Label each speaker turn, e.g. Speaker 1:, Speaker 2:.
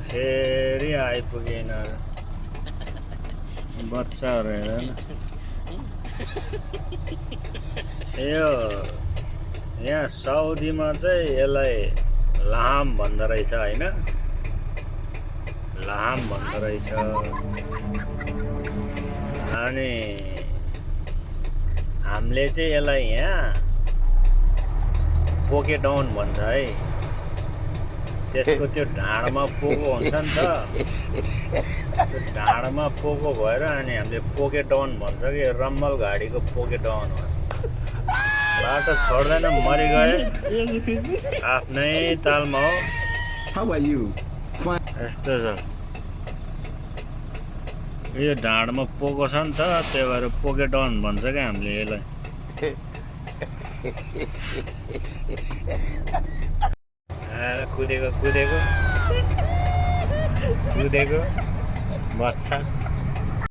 Speaker 1: फेरि आइपुगेन बच्चाहरू हेर न यो यहाँ साउदीमा चाहिँ यसलाई लाहाम भन्दो रहेछ होइन लाहाम भन्दो रहेछ अनि हामीले चाहिँ यसलाई यहाँ पोकेडाउन भन्छ है त्यसको त्यो ढाडमा पोको हुन्छ नि त त्यो ढाडमा पोको भएर अनि हामीले पोकेडाउन भन्छ कि रम्मल घाडीको पोकेडाउन हो बाटो छोड्दैन मरि गए आफ्नै तालमा हो यस्तो छ यो ढाडमा पोको छ नि त त्यही भएर पोकेडाउन भन्छ क्या हामीले यसलाई कुदेको कुदेको कुदेको बच्चा